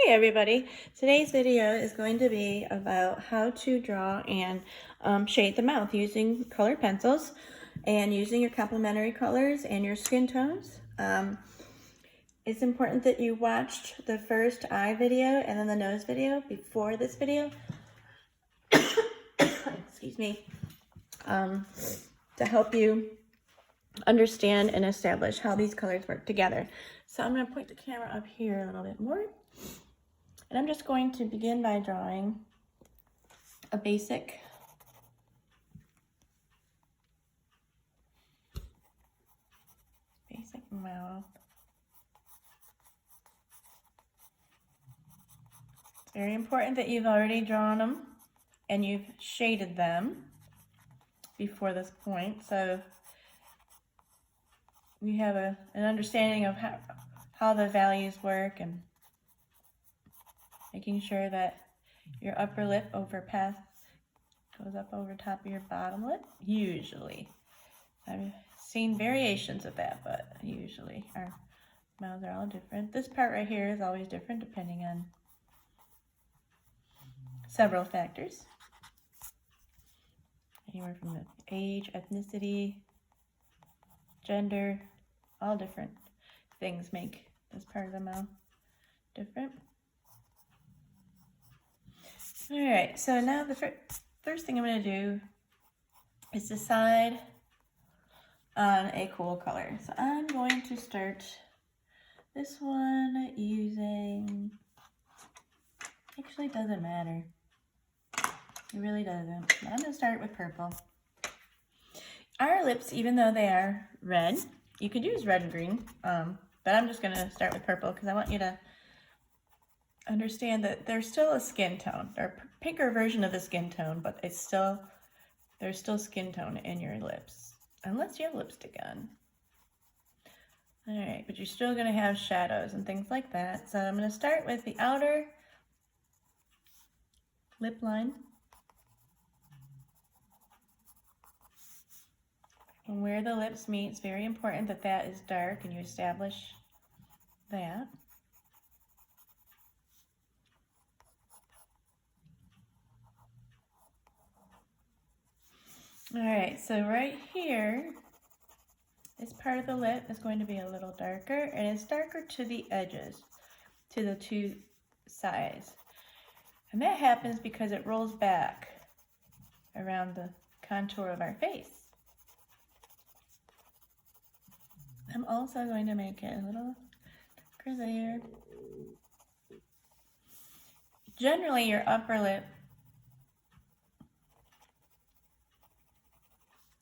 Hey everybody, today's video is going to be about how to draw and shade the mouth using colored pencils and using your complementary colors and your skin tones. It's important that you watched the first eye video and then the nose video before this video, excuse me, to help you understand and establish how these colors work together. So I'm going to point the camera up here a little bit more. And I'm just going to begin by drawing a basic mouth. It's very important that you've already drawn them and you've shaded them before this point, so you have an understanding of how the values work, and making sure that your upper lip goes up over top of your bottom lip, usually. I've seen variations of that, but usually our mouths are all different. This part right here is always different depending on several factors. Anywhere from the age, ethnicity, gender, all different things make this part of the mouth different. All right, so now the first thing I'm going to do is decide on a cool color. So I'm going to start this one using, actually it doesn't matter. It really doesn't. But I'm going to start with purple. Our lips, even though they are red, you could use red and green, but I'm just going to start with purple because I want you to understand that there's still a skin tone, or a pinker version of the skin tone, but there's still skin tone in your lips, unless you have lipstick on. All right, but you're still gonna have shadows and things like that. So I'm gonna start with the outer lip line. And where the lips meet, it's very important that that is dark and you establish that. All right, so right here, this part of the lip is going to be a little darker, and it's darker to the edges, to the two sides. And that happens because it rolls back around the contour of our face. I'm also going to make it a little darker there. Generally, your upper lip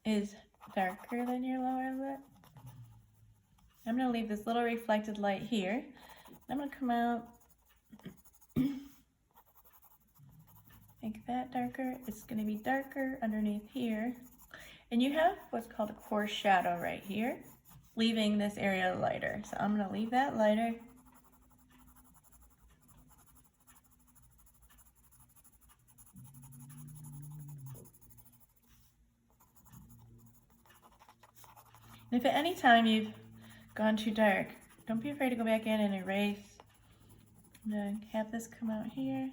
is darker than your lower lip. I'm going to leave this little reflected light here. I'm going to come out, make that darker. It's going to be darker underneath here. And you have what's called a coarse shadow right here, leaving this area lighter. So I'm going to leave that lighter. And if at any time you've gone too dark, don't be afraid to go back in and erase. I'm going to have this come out here.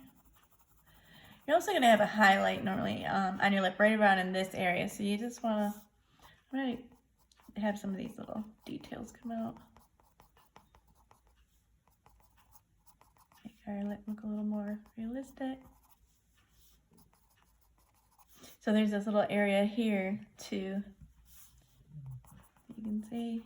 You're also going to have a highlight normally on your lip right around in this area. So you just want to, I'm going to have some of these little details come out. Make our lip look a little more realistic. So there's this little area here too. You can see.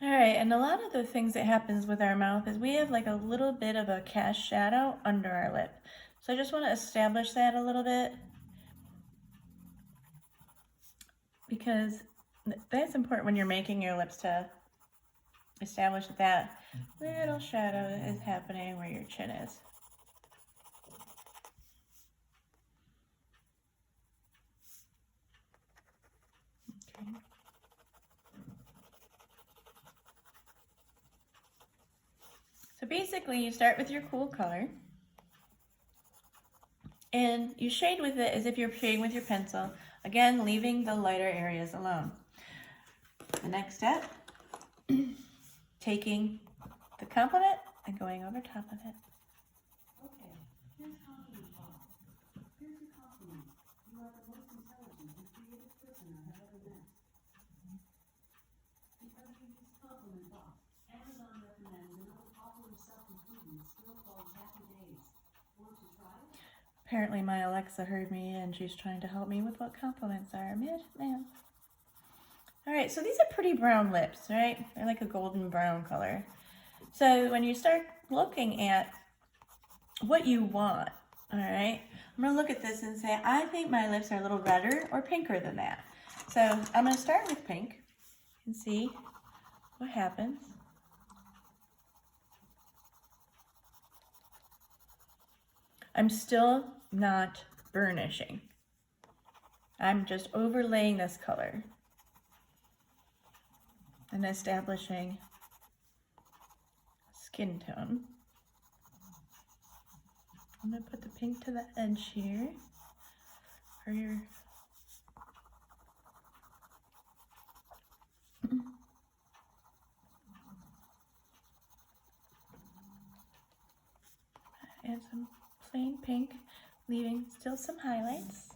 All right, and a lot of the things that happens with our mouth is we have like a little bit of a cast shadow under our lip. So I just want to establish that a little bit, because that's important when you're making your lips, to establish that little shadow is happening where your chin is. Okay. So basically you start with your cool color and you shade with it as if you're shading with your pencil, again leaving the lighter areas alone. The next step taking the compliment and going over top of it. Okay, here's compliment talk. Here's your compliment. You are the most intelligent and creative person I have ever met. Because you use compliment box, Amazon recommends another popular self-improvement skill called Happy Days. Want to try it? Apparently my Alexa heard me and she's trying to help me with what compliments are. Man. All right, so these are pretty brown lips, right? They're like a golden brown color. So when you start looking at what you want, all right, I'm gonna look at this and say, I think my lips are a little redder or pinker than that. So I'm gonna start with pink and see what happens. I'm still not burnishing. I'm just overlaying this color and establishing skin tone. I'm gonna put the pink to the edge here for your add some plain pink, leaving still some highlights.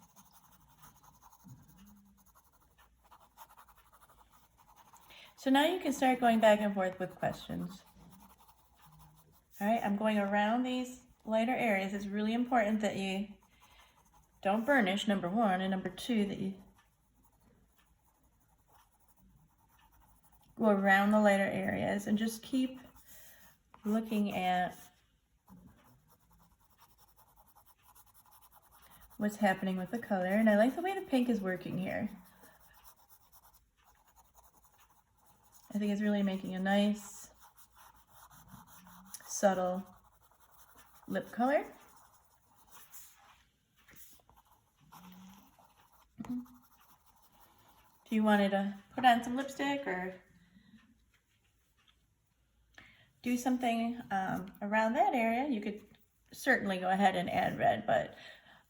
So now you can start going back and forth with questions. All right, I'm going around these lighter areas. It's really important that you don't burnish, number one, and number two, that you go around the lighter areas and just keep looking at what's happening with the color. And I like the way the pink is working here. I think it's really making a nice, subtle lip color. If you wanted to put on some lipstick or do something around that area, you could certainly go ahead and add red, but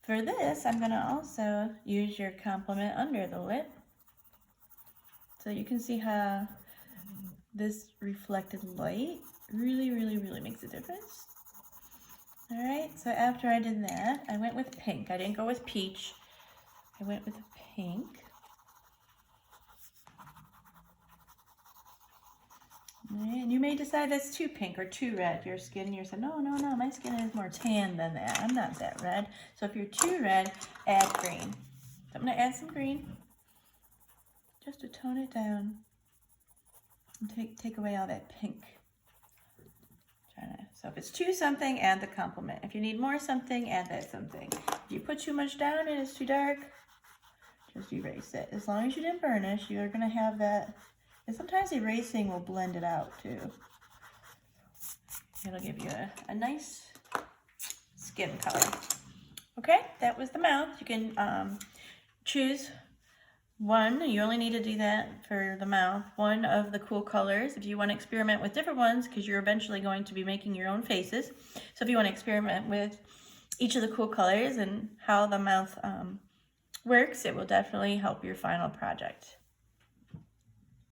for this, I'm gonna also use your complement under the lip. So you can see how this reflected light really makes a difference. All right, so after I did that, I went with pink. I didn't go with peach. I went with pink. And you may decide that's too pink or too red. Your skin, you're saying, no, my skin is more tan than that. I'm not that red. So if you're too red, add green. So I'm gonna add some green just to tone it down and take away all that pink. So if it's too something, add the complement. If you need more something, add that something. If you put too much down and it's too dark, just erase it. As long as you didn't burnish, you're gonna have that. And sometimes erasing will blend it out too. It'll give you a nice skin color. Okay, that was the mouth. You can choose one. You only need to do that for the mouth. One of the cool colors. If you want to experiment with different ones, because you're eventually going to be making your own faces. So if you want to experiment with each of the cool colors and how the mouth works, it will definitely help your final project.